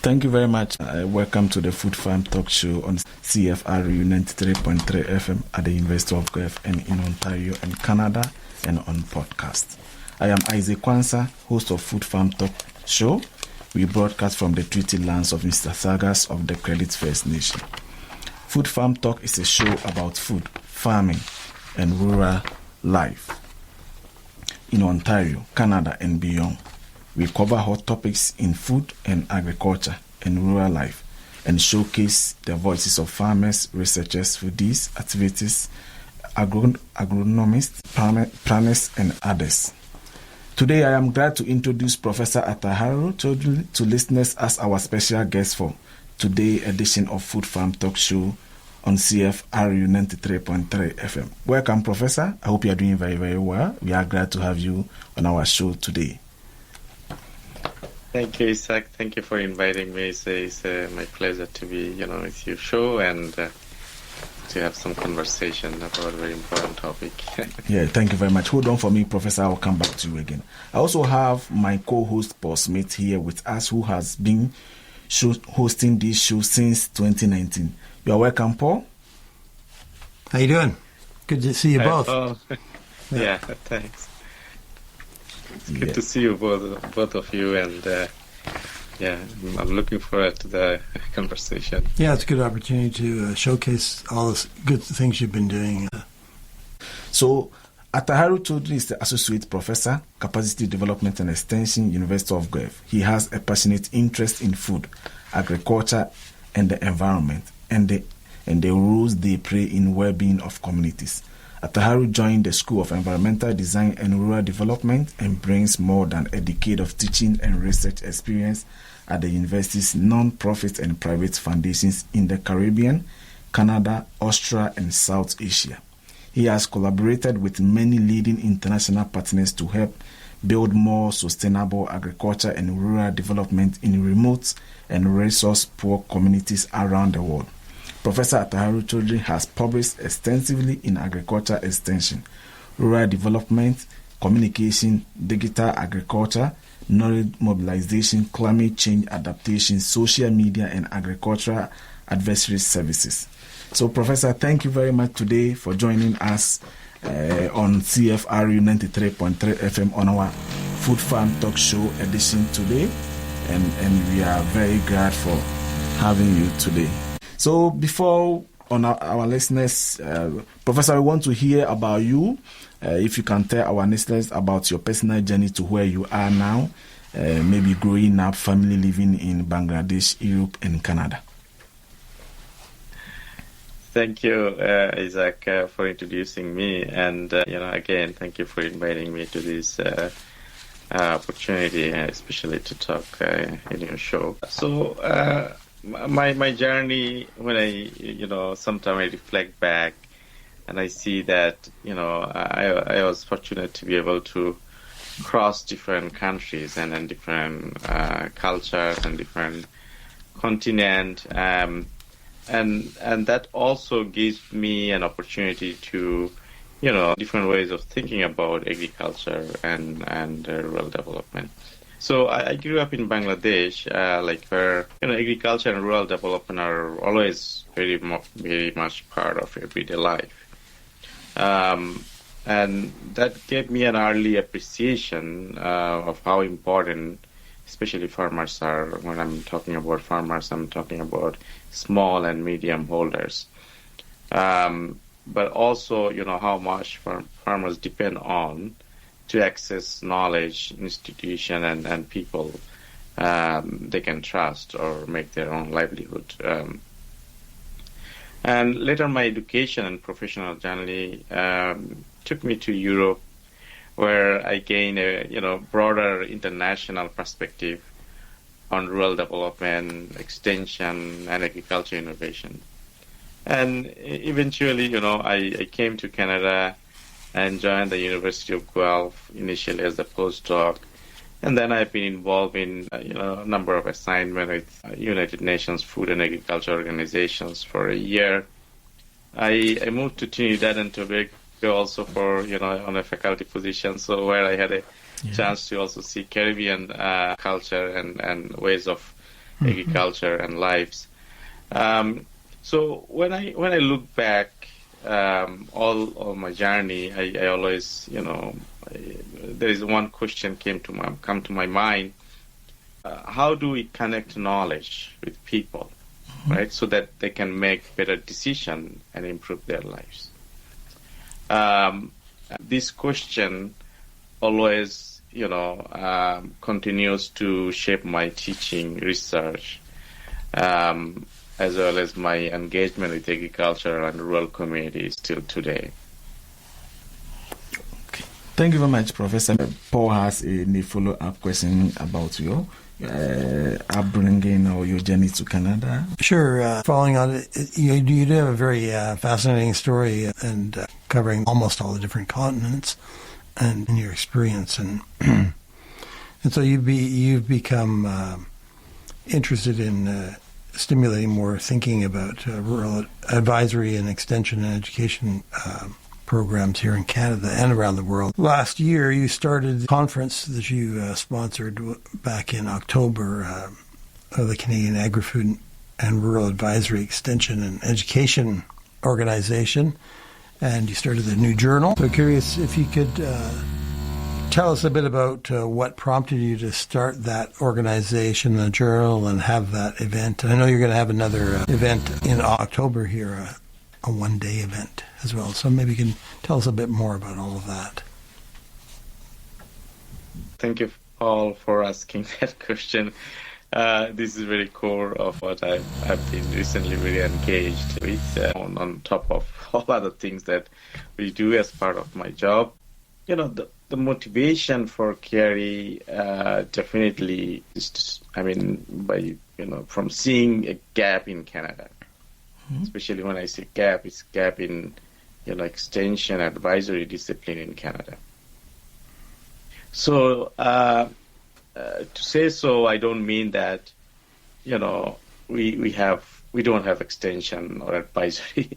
Thank you very much. Welcome to the Food Farm Talk Show on CFRU 93.3 FM at the University of Guelph and in Ontario and Canada and on podcast. I am Isaac Quansah, host of Food Farm Talk Show. We broadcast from the treaty lands of Mr. Sagas of the Credit First Nation. Food Farm Talk is a show about food, farming, and rural life in Ontario, Canada, and beyond. We cover hot topics in food and agriculture and rural life and showcase the voices of farmers, researchers, foodies, activists, agronomists, planners, and others. Today, I am glad to introduce Professor Ataharul Chowdhury to listeners as our special guest for today's edition of Food Farm Talk Show on CFRU 93.3 FM. Welcome, Professor. I hope you are doing very, very well. We are glad to have you on our show today. Thank you, Isaac. Thank you for inviting me. It's my pleasure to be, with your show and to have some conversation about a very important topic. Yeah, thank you very much. Hold on for me, Professor. I'll come back to you again. I also have my co-host, Paul Smith, here with us, who has been hosting this show since 2019. You are welcome, Paul. How you doing? Good to see you both. Yeah, thanks. It's good to see you, both of you, and I'm looking forward to the conversation. Yeah, it's a good opportunity to showcase all the good things you've been doing. So, Ataharul Chowdhury is the Associate Professor, Capacity Development and Extension, University of Guelph. He has a passionate interest in food, agriculture, and the environment, and the roles they play in well-being of communities. Ataharul joined the School of Environmental Design and Rural Development and brings more than a decade of teaching and research experience at the university's non-profit and private foundations in the Caribbean, Canada, Austria, and South Asia. He has collaborated with many leading international partners to help build more sustainable agriculture and rural development in remote and resource-poor communities around the world. Professor Ataharul Chowdhury has published extensively in agriculture extension, rural development, communication, digital agriculture, knowledge mobilization, climate change adaptation, social media, and agricultural advisory services. So, Professor, thank you very much today for joining us on CFRU 93.3 FM on our Food Farm Talk Show edition today, and we are very glad for having you today. So before on our listeners, Professor, we want to hear about you. If you can tell our listeners about your personal journey to where you are now, maybe growing up, family living in Bangladesh, Europe, and Canada. Thank you, Isaac, for introducing me. And, again, thank you for inviting me to this opportunity, especially to talk in your show. So, my journey, when I, sometimes I reflect back and I see that, I was fortunate to be able to cross different countries and different cultures and different continents. And that also gives me an opportunity to, different ways of thinking about agriculture and rural development. So I grew up in Bangladesh, where agriculture and rural development are always very much part of everyday life, and that gave me an early appreciation of how important, especially farmers are. When I'm talking about farmers, I'm talking about small and medium holders, but also how much farmers depend on to access knowledge, institution, and people they can trust or make their own livelihood. And later, my education and professional journey took me to Europe, where I gained a broader international perspective on rural development, extension, and agriculture innovation. And eventually, I came to Canada and joined the University of Guelph initially as a postdoc. And then I've been involved in a number of assignments with United Nations Food and Agriculture Organizations for a year. I moved to Trinidad and Tobago also for, on a faculty position, so where I had a chance to also see Caribbean culture and ways of agriculture and lives. So when I look back all my journey, I always, there is one question come to my mind: how do we connect knowledge with people, right, so that they can make better decisions and improve their lives? This question always, continues to shape my teaching, research, as well as my engagement with agriculture and rural communities till today. Okay. Thank you very much, Professor. Paul has a follow-up question about your upbringing or your journey to Canada. Sure. Following on, you do have a very fascinating story and covering almost all the different continents and in your experience. And and so you've become interested in stimulating more thinking about rural advisory and extension and education programs here in Canada and around the world. Last year, you started a conference that you sponsored back in October of the Canadian Agri-Food and Rural Advisory Extension and Education Organization, and you started a new journal. So curious if you could tell us a bit about what prompted you to start that organization, the journal, and have that event. I know you're going to have another event in October here, a one-day event as well. So maybe you can tell us a bit more about all of that. Thank you, Paul, for asking that question. This is very core of what I've been recently very engaged with, on top of all other things that we do as part of my job. The motivation for Carey definitely is, from seeing a gap in Canada. Especially when I say gap, it's gap in, extension advisory discipline in Canada. So, to say so, I don't mean that, we don't have extension or advisory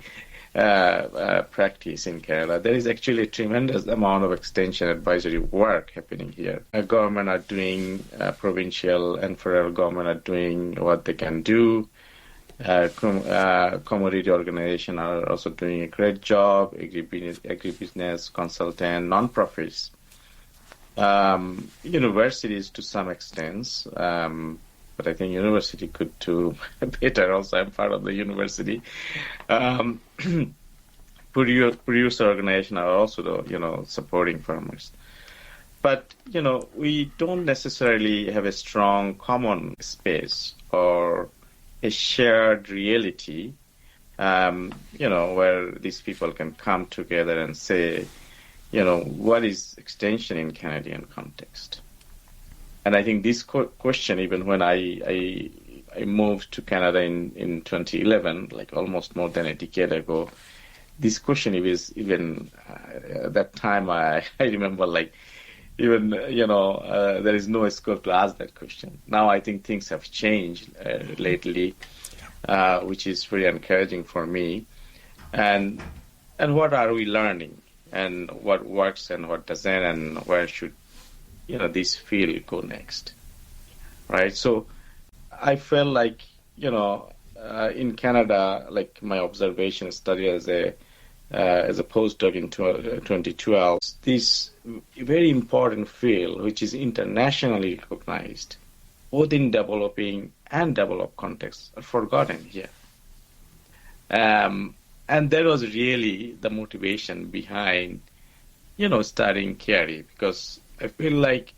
practice in Canada. There is actually a tremendous amount of extension advisory work happening here. Government are doing, provincial and federal government are doing what they can do. Commodity organizations are also doing a great job. Agribusiness, consultant, non-profits. Universities to some extent, but I think university could do better. Also, I'm part of the university. Producer organizations are also, supporting farmers. But, we don't necessarily have a strong common space or a shared reality, where these people can come together and say, what is extension in Canadian context? And I think this question, even when I moved to Canada in 2011, like almost more than a decade ago, this question is even at that time, I remember there is no scope to ask that question. Now I think things have changed lately, which is very encouraging for me. And what are we learning? And what works and what doesn't, and where should this field go next, right? So I felt like in Canada, like my observation study as a postdoc in 2012, this very important field, which is internationally recognized, both in developing and developed contexts, are forgotten here. And that was really the motivation behind, starting Carey, because I feel like,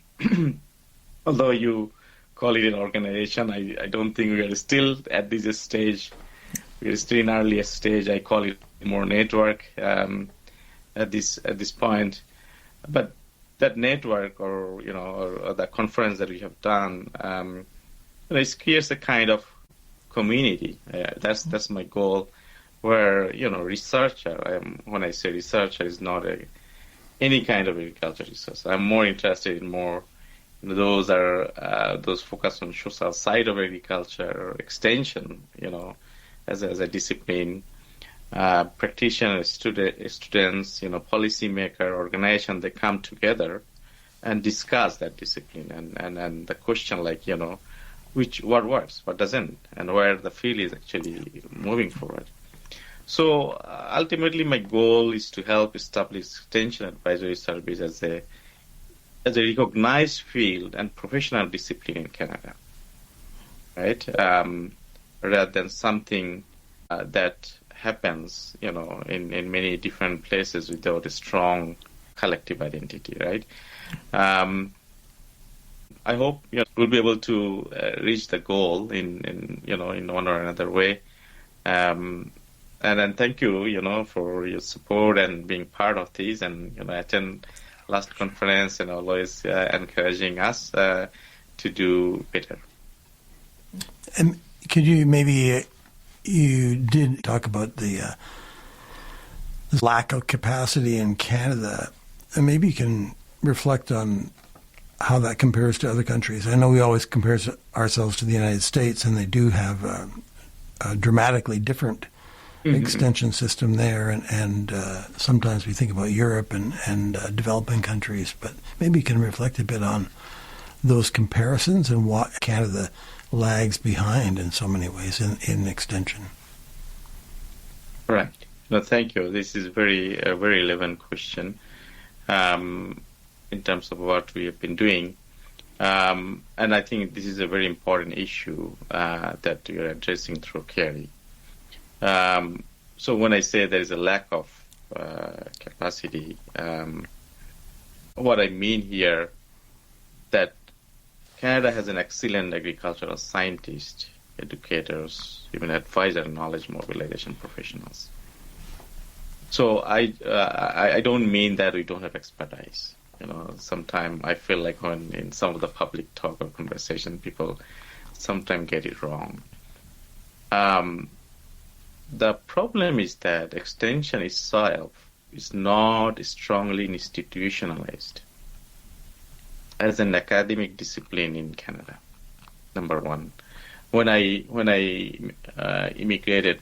although you call it an organization, I don't think we are still at this stage. We are still in earliest stage. I call it more network at this point. But that network, or the conference that we have done, it creates a kind of community. That's my goal. Where researcher. When I say researcher, is not any kind of agriculture research. I'm more interested in those focused on social side of agriculture or extension. As a discipline. Practitioners, students, policymaker, organization, they come together and discuss that discipline. And the question what works, what doesn't, and where the field is actually moving forward. So ultimately, my goal is to help establish extension advisory service as a recognized field and professional discipline in Canada, right? Rather than something that happens, in many different places without a strong collective identity, right? I hope we'll be able to reach the goal in one or another way. And then thank you, for your support and being part of this, and attend last conference and always encouraging us to do better. And could you maybe, you did talk about the lack of capacity in Canada, and maybe you can reflect on how that compares to other countries. I know we always compare ourselves to the United States, and they do have a dramatically different extension system there, and sometimes we think about Europe and developing countries, but maybe you can reflect a bit on those comparisons and what Canada lags behind in so many ways in extension. Right. No, thank you. This is a very relevant question in terms of what we have been doing. And I think this is a very important issue that we are addressing through CARI. So when I say there is a lack of capacity, what I mean here that Canada has an excellent agricultural scientists, educators, even advisor, knowledge mobilization professionals. So I don't mean that we don't have expertise. Sometimes I feel like when in some of the public talk or conversation, people sometimes get it wrong. The problem is that extension itself is not strongly institutionalized as an academic discipline in Canada. Number one, when I immigrated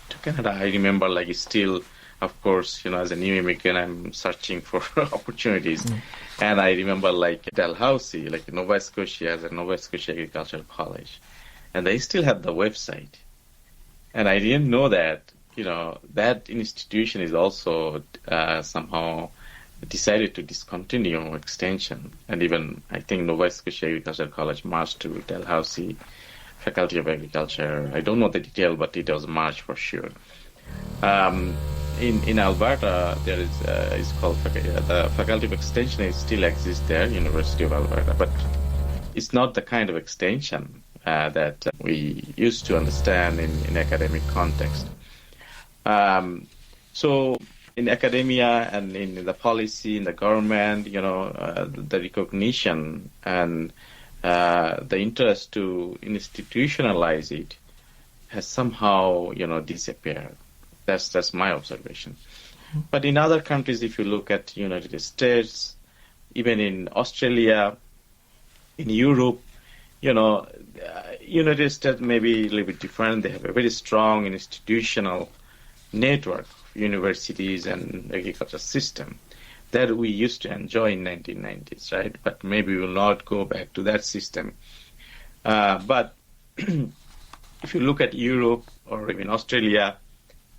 to Canada, I remember still, of course, as a new immigrant, I'm searching for opportunities. And I remember Dalhousie, Nova Scotia has a Nova Scotia Agricultural College. And they still have the website. And I didn't know that, that institution is also somehow decided to discontinue extension. And even, I think, Nova Scotia Agricultural College marched to Dalhousie Faculty of Agriculture. I don't know the detail, but it was marched for sure. In Alberta, there is it's called the Faculty of Extension. It still exists there, University of Alberta, but it's not the kind of extension that we used to understand in academic context. So in academia and in the policy, in the government, the recognition and the interest to institutionalize it has somehow, disappeared. That's my observation. But in other countries, if you look at United States, even in Australia, in Europe, United States may be a little bit different. They have a very strong institutional network of universities and agriculture system that we used to enjoy in 1990s, right? But maybe we will not go back to that system. But if you look at Europe or even Australia,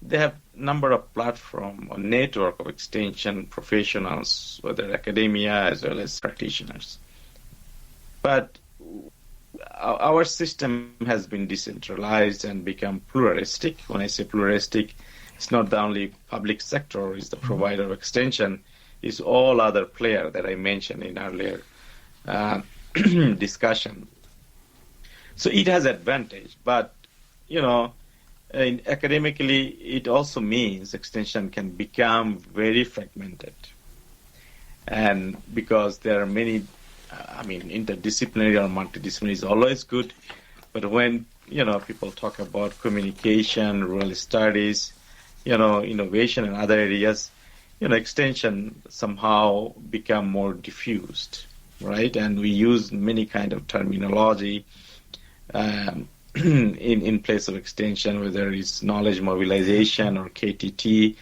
they have a number of platforms or network of extension professionals, whether academia as well as practitioners. But our system has been decentralized and become pluralistic. When I say pluralistic, it's not the only public sector is the provider of extension. It's all other players that I mentioned in earlier discussion. So it has advantage, but academically, it also means extension can become very fragmented. And because there are many, interdisciplinary or multidisciplinary is always good, but when, people talk about communication, rural studies, innovation in other areas, extension somehow become more diffused, right? And we use many kind of terminology in place of extension, whether it's knowledge mobilization or KTT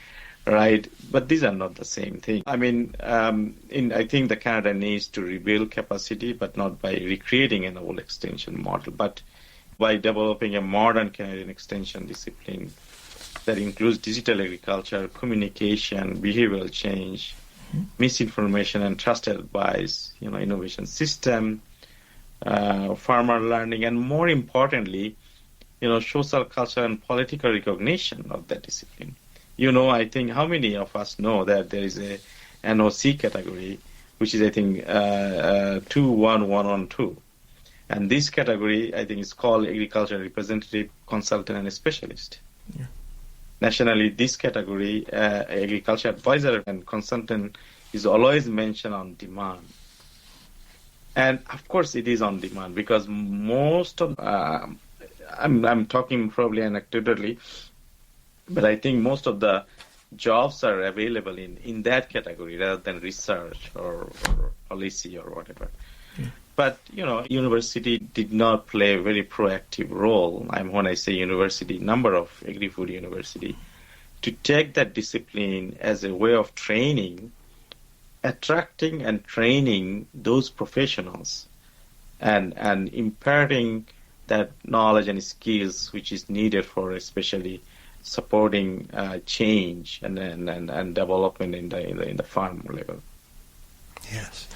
right? But these are not the same thing. I mean, I think the Canada needs to rebuild capacity, but not by recreating an old extension model, but by developing a modern Canadian extension discipline that includes digital agriculture, communication, behavioral change, misinformation and trusted advice, innovation system, farmer learning, and more importantly, social, cultural, and political recognition of that discipline. I think how many of us know that there is a NOC category, which is, I think, 21112. And this category, I think, is called agricultural representative, consultant, and specialist. Yeah. Nationally, this category, agriculture advisor and consultant, is always mentioned on demand. And of course, it is on demand because most of, I'm talking probably anecdotally, but I think most of the jobs are available in that category rather than research or policy or whatever. Yeah. But, university did not play a very proactive role. When I say university, number of agri-food university, to take that discipline as a way of training, attracting and training those professionals and imparting that knowledge and skills which is needed for especially supporting change and development in the farm level. Yes.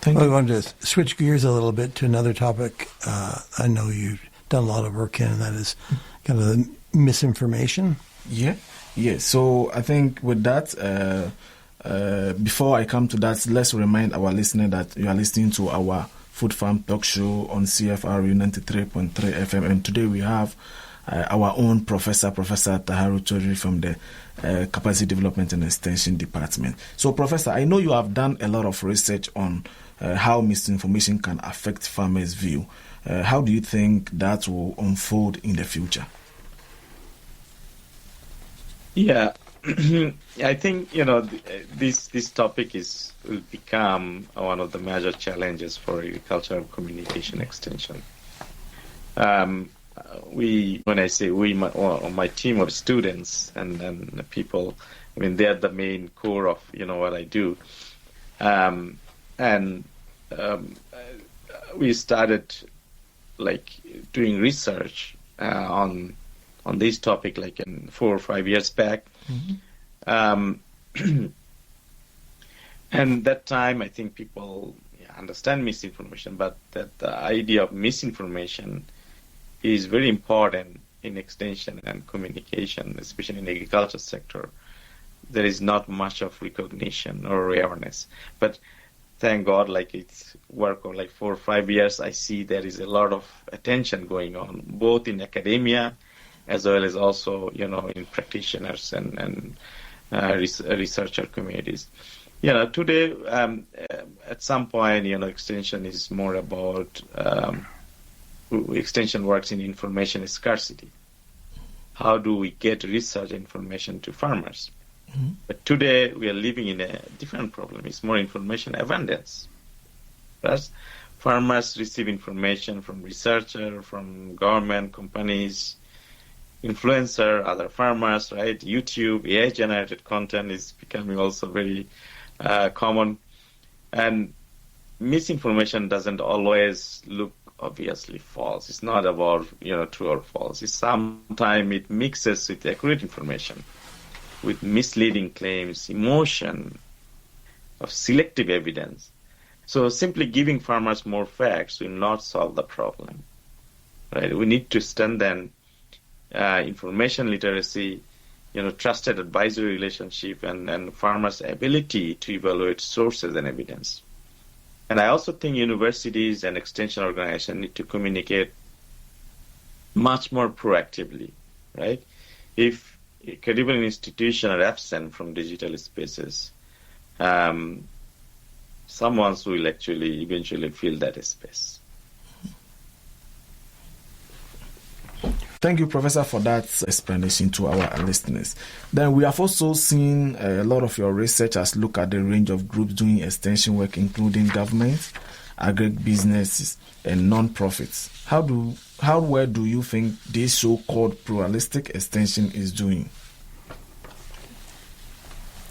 I wanted to switch gears a little bit to another topic. I know you've done a lot of work in, and that is kind of the misinformation. Yeah. So I think with that, before I come to that, let's remind our listener that you are listening to our Food Farm Talk Show on CFRU 93.3 FM, and today we have our own Professor Ataharul Chowdhury from the Capacity Development and Extension Department. So, Professor, I know you have done a lot of research on how misinformation can affect farmers' view. How do you think that will unfold in the future? Yeah, I think this topic will become one of the major challenges for agricultural communication extension. When I say we, my team of students and people, I mean, they're the main core of, what I do. We started doing research on this topic 4 or 5 years back. Mm-hmm. And that time, I think people understand misinformation, but that the idea of misinformation is very important in extension and communication, especially in the agriculture sector. There is not much of recognition or awareness. But thank God, it's work of 4 or 5 years, I see there is a lot of attention going on, both in academia as well as also, in practitioners and researcher communities. Today, at some point, extension is more about extension works in information scarcity. How do we get research information to farmers? Mm-hmm. But today we are living in a different problem. It's more information abundance. First, farmers receive information from researcher, from government, companies, influencer, other farmers, right? YouTube, AI-generated content is becoming also very common. And misinformation doesn't always look obviously false. It's not about, true or false. Sometimes it mixes with accurate information, with misleading claims, emotion, of selective evidence. So simply giving farmers more facts will not solve the problem, right? We need to strengthen information literacy, trusted advisory relationship, and farmers' ability to evaluate sources and evidence. And I also think universities and extension organizations need to communicate much more proactively, right? If credible institutions are absent from digital spaces, someone will actually eventually fill that space. Thank you, Professor, for that explanation to our listeners. Then we have also seen a lot of your research has looked at the range of groups doing extension work, including governments, agribusinesses, and non-profits. How well do you think this so-called pluralistic extension is doing?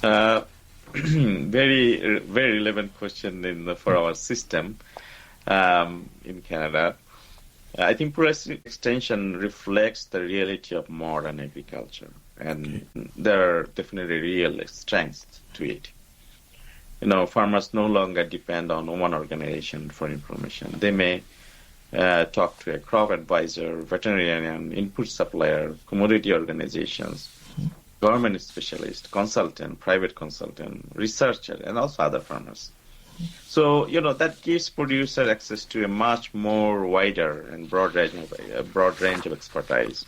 Very, very relevant question for our system in Canada. I think progressive extension reflects the reality of modern agriculture, and there are definitely real strengths to it. Farmers no longer depend on one organization for information. They may talk to a crop advisor, veterinarian, input supplier, commodity organizations, government specialist, consultant, private consultant, researcher, and also other farmers. So, that gives producer access to a much more wider and broad range of expertise.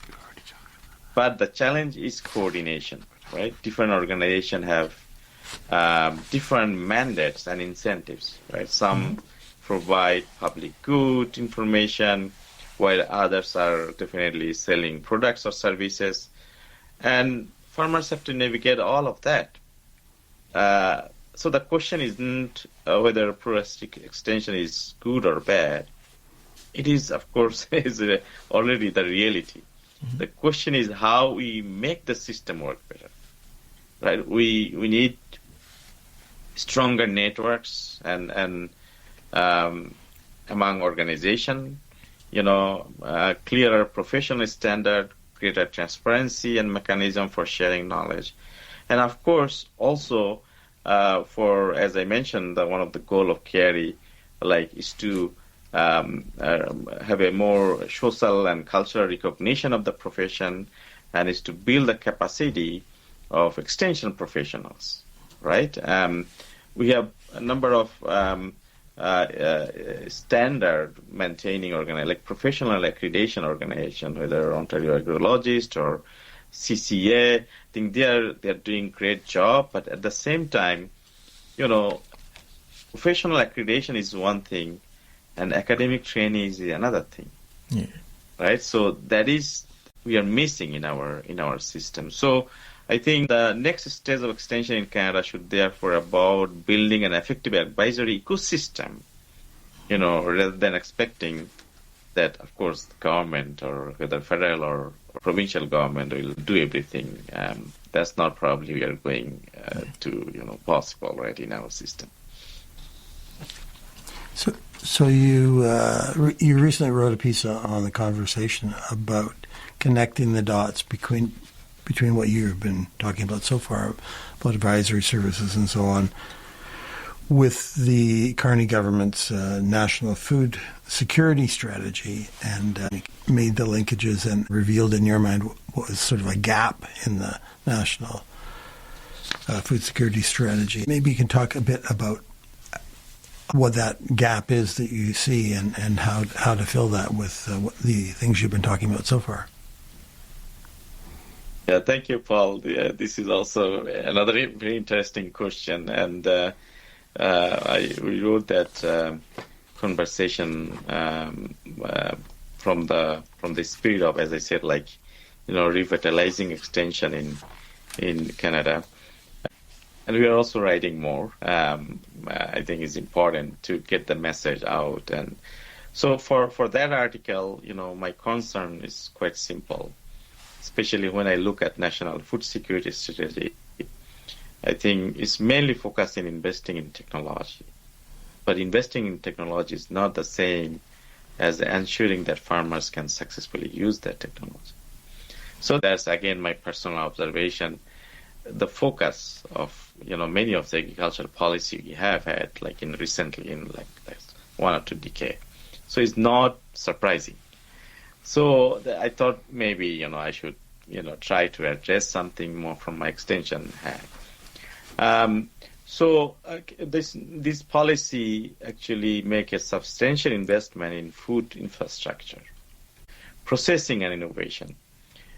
But the challenge is coordination, right? Different organizations have different mandates and incentives, right? Some provide public good information, while others are definitely selling products or services. And farmers have to navigate all of that. So the question isn't whether progressive extension is good or bad. It is, of course, already the reality. Mm-hmm. The question is how we make the system work better. Right? We need stronger networks and among organizations, clearer professional standard, greater transparency and mechanism for sharing knowledge. And of course, also as I mentioned, one of the goal of CARI is to have a more social and cultural recognition of the profession, and is to build the capacity of extension professionals, right? We have a number of standard maintaining professional accreditation organization, whether Ontario Agrologist or CCA. I think they're doing great job, but at the same time, professional accreditation is one thing, and academic training is another thing. Yeah. Right? So that is we are missing in our system. So I think the next stage of extension in Canada should therefore about building an effective advisory ecosystem, rather than expecting that, of course, the government or whether federal or provincial government will do everything. That's not probably we are going to possible right in our system. So you recently wrote a piece on the conversation about connecting the dots between what you've been talking about so far, about advisory services and so on, with the Carney government's national food security strategy, and made the linkages and revealed in your mind what was sort of a gap in the national food security strategy. Maybe you can talk a bit about what that gap is that you see and how to fill that with the things you've been talking about so far. Yeah, thank you, Paul. This is also another very interesting question, and we wrote that conversation from the spirit of, as I said, revitalizing extension in Canada, and we are also writing more. I think it's important to get the message out, and so for that article, my concern is quite simple. Especially when I look at national food security strategy, I think it's mainly focused in investing in technology. But investing in technology is not the same as ensuring that farmers can successfully use that technology. So that's, again, my personal observation. The focus of, many of the agricultural policy we have had, recently in 1 or 2 decades. So it's not surprising. So I thought maybe, I should, try to address something more from my extension hat. So this policy actually make a substantial investment in food infrastructure, processing and innovation.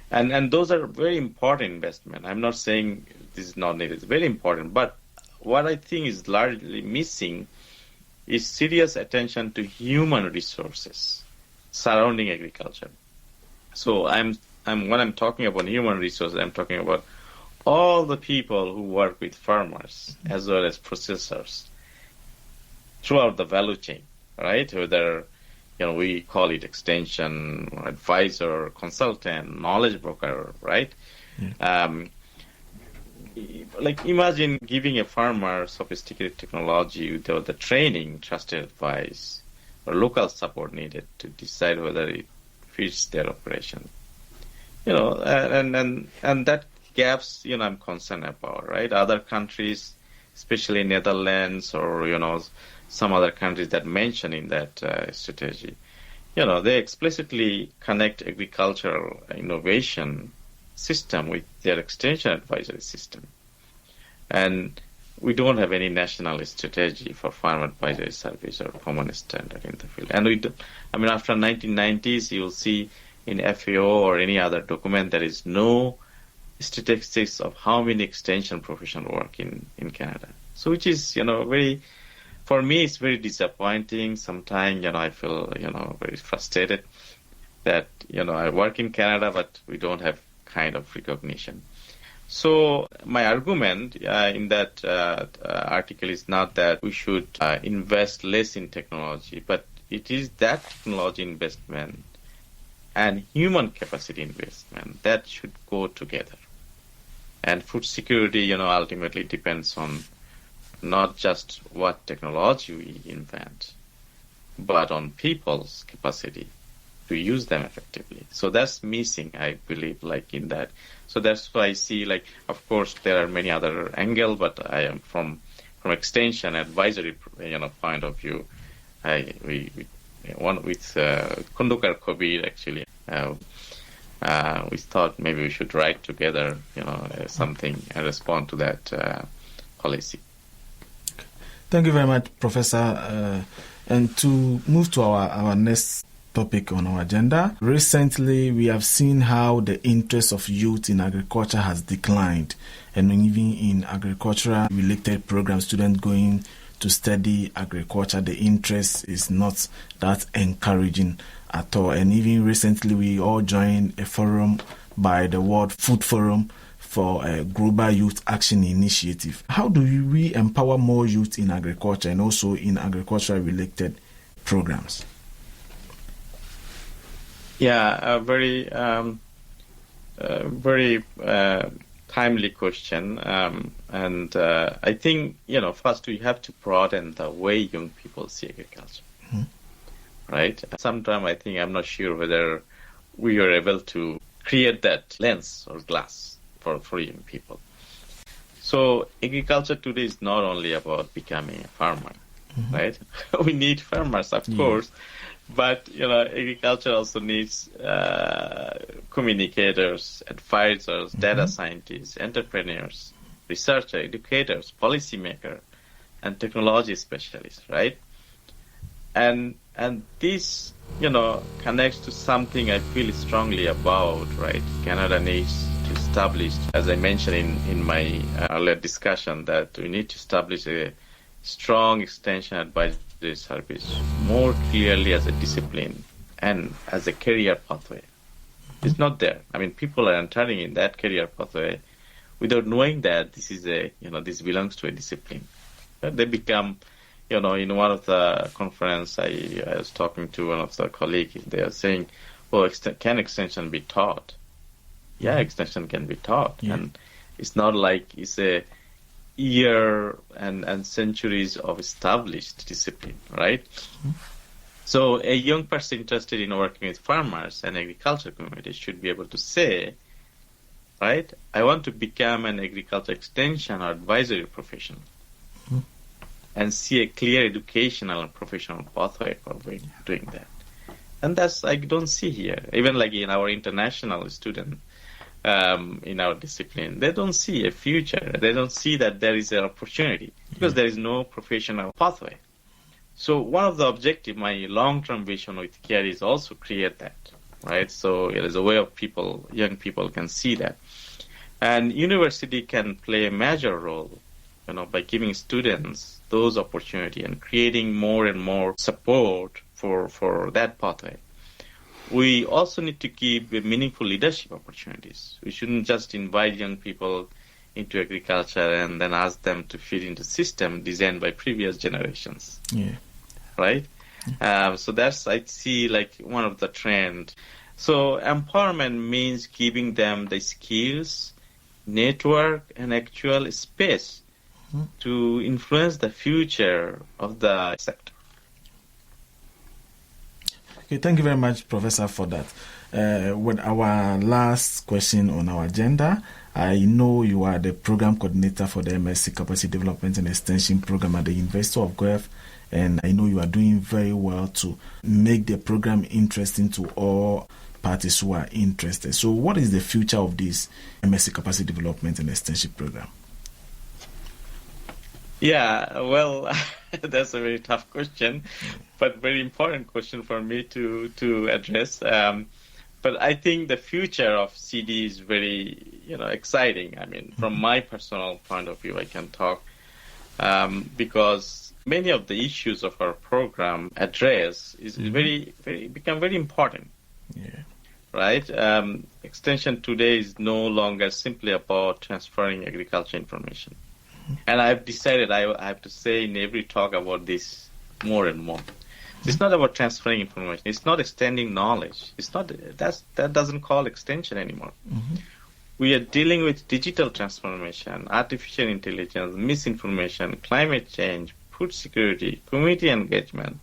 And those are very important investment. I'm not saying this is not needed. It's very important. But what I think is largely missing is serious attention to human resources surrounding agriculture. So when I'm talking about human resources, I'm talking about all the people who work with farmers as well as processors throughout the value chain, right? Whether we call it extension, advisor, consultant, knowledge broker, right? Yeah. like imagine giving a farmer sophisticated technology without the training, trusted advice, or local support needed to decide whether it fits their operation. And that gaps, I'm concerned about, right? Other countries, especially Netherlands or, some other countries that mention in that strategy, they explicitly connect agricultural innovation system with their extension advisory system. And we don't have any national strategy for farm advisory service or common standard in the field. And after 1990s, you'll see in FAO or any other document, there is no statistics of how many extension professionals work in Canada. So which is, for me, it's very disappointing. Sometimes, I feel, very frustrated that, I work in Canada, but we don't have kind of recognition. So my argument in that article is not that we should invest less in technology, but it is that technology investment and human capacity investment that should go together. And food security, ultimately depends on not just what technology we invent, but on people's capacity to use them effectively. So that's missing, I believe, in that. So that's why I see, of course, there are many other angles, but I am from extension advisory, point of view. With Kondukar Kabir, actually, we thought maybe we should write together, something and respond to that policy. Thank you very much, Professor. And to move to our next topic on our agenda, recently we have seen how the interest of youth in agriculture has declined, and even in agricultural related programs, students going to study agriculture, the interest is not that encouraging at all. And even recently we all joined a forum by the World Food Forum for a Global Youth Action Initiative. How do we empower more youth in agriculture and also in agricultural related programs? Yeah, a very timely question. And I think, first we have to broaden the way young people see agriculture, right? Sometimes I think I'm not sure whether we are able to create that lens or glass for young people. So agriculture today is not only about becoming a farmer, right? We need farmers, of course. But, agriculture also needs communicators, advisors, data scientists, entrepreneurs, researchers, educators, policymakers, and technology specialists, right? And this, connects to something I feel strongly about, right? Canada needs to establish, as I mentioned in my earlier discussion, that we need to establish a strong extension advisory service more clearly as a discipline and as a career pathway. It's not there. People are entering in that career pathway without knowing that this is this belongs to a discipline. They become, in one of the conference I was talking to one of the colleagues, they are saying, can extension be taught? Yeah, extension can be taught. Yeah. And it's not like it's a year and centuries of established discipline, right? So a young person interested in working with farmers and agriculture communities should be able to say, right, I want to become an agriculture extension or advisory professional and see a clear educational and professional pathway for doing that. And that's I don't see here. Even in our international student, in our discipline, they don't see a future. They don't see that there is an opportunity because there is no professional pathway. So one of the objectives, my long-term vision with CARE is also create that, right? So it is a way of young people can see that. And university can play a major role, by giving students those opportunities and creating more and more support for that pathway. We also need to give meaningful leadership opportunities. We shouldn't just invite young people into agriculture and then ask them to fit into system designed by previous generations. Yeah. Right? So that's, I see, one of the trend. So empowerment means giving them the skills network, and actual space to influence the future of the sector. Okay, thank you very much, Professor, for that. With our last question on our agenda, I know you are the program coordinator for the MSc Capacity Development and Extension Program at the University of Guelph, and I know you are doing very well to make the program interesting to all parties who are interested. So what is the future of this MSc Capacity Development and Extension Program? Yeah, well, that's a very tough question, but very important question for me to address. But I think the future of CD is very, exciting. I mean, from my personal point of view, I can talk because many of the issues of our program address is become very important. Yeah. Right? Extension today is no longer simply about transferring agriculture information. And I've decided I have to say in every talk about this more and more. It's not about transferring information. It's not extending knowledge. It's not that doesn't call extension anymore. We are dealing with digital transformation, artificial intelligence, misinformation, climate change, food security, community engagement,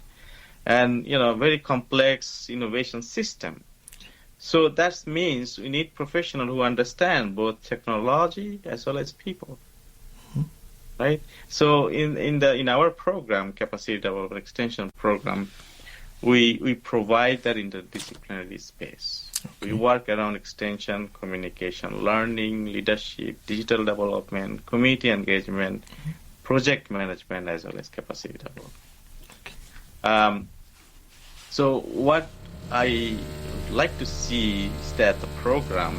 and very complex innovation system. So that means we need professionals who understand both technology as well as people. Right. So in our program, Capacity Development Extension Program, we provide that interdisciplinary space. Okay. We work around extension, communication, learning, leadership, digital development, community engagement, project management, as well as capacity development. Okay. So what I would like to see is that the program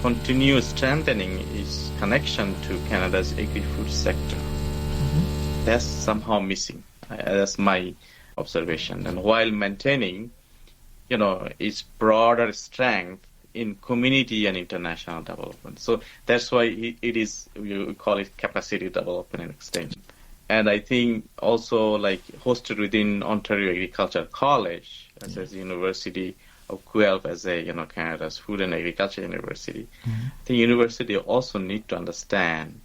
continue strengthening its connection to Canada's agri-food sector. That's somehow missing. That's my observation. And while maintaining, its broader strength in community and international development. So that's why it is, we call it capacity development and extension. And I think also hosted within Ontario Agricultural College as a university of Guelph as a Canada's Food and Agriculture University. The university also need to understand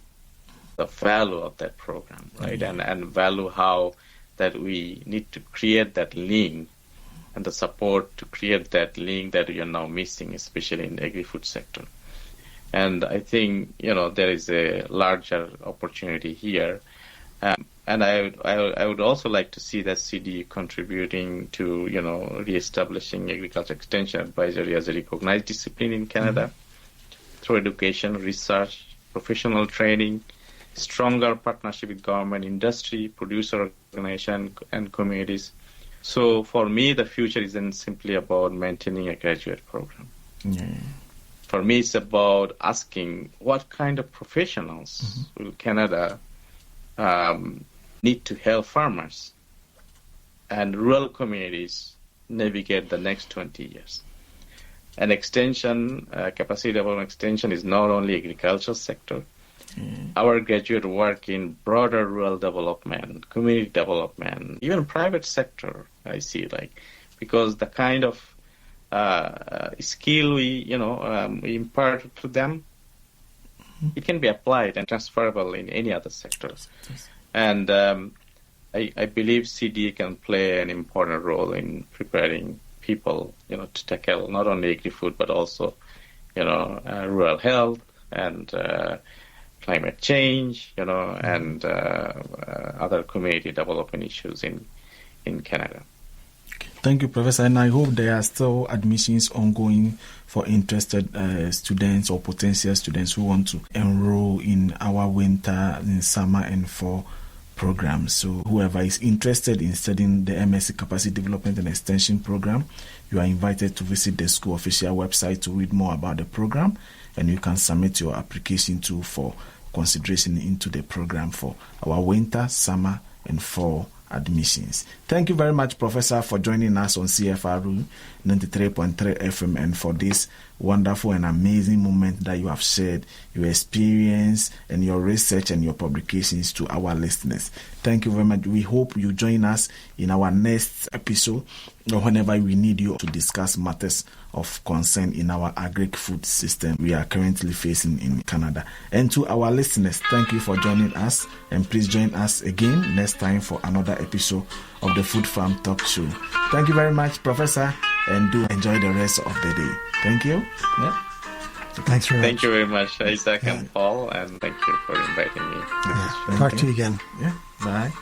the value of that program, right? And value how that we need to create that link and the support to create that link that we are now missing, especially in the agri-food sector. And I think there is a larger opportunity here. And I would also like to see that CD contributing to, reestablishing agriculture extension advisory as a recognized discipline in Canada through education, research, professional training, stronger partnership with government, industry, producer organization, and communities. So for me, the future isn't simply about maintaining a graduate program. For me, it's about asking what kind of professionals will Canada need to help farmers and rural communities navigate the next 20 years. And extension, capacity development extension is not only agricultural sector. Our graduate work in broader rural development, community development, even private sector, I see because the kind of skill we impart to them, it can be applied and transferable in any other sectors. And I believe CD can play an important role in preparing people, to tackle not only agri-food, but also, rural health and climate change, and other community development issues in Canada. Thank you, Professor. And I hope there are still admissions ongoing for interested students or potential students who want to enroll in our winter, in summer, and fall programs. So whoever is interested in studying the MSc Capacity Development and Extension Program, you are invited to visit the school official website to read more about the program, and you can submit your application too for consideration into the program for our winter, summer, and fall admissions. Thank you very much, Professor, for joining us on CFRU 93.3 FM and for this wonderful and amazing moment that you have shared your experience and your research and your publications to our listeners. Thank you very much. We hope you join us in our next episode or whenever we need you to discuss matters of concern in our agri-food system we are currently facing in Canada. And to our listeners, thank you for joining us, and please join us again next time for another episode of the Food Farm Talk Show. Thank you very much, Professor, and do enjoy the rest of the day. Thank you. Yeah. Thanks very much. Thank you very much, Isaac and Paul, and thank you for inviting me. Talk to you again. Yeah. Bye.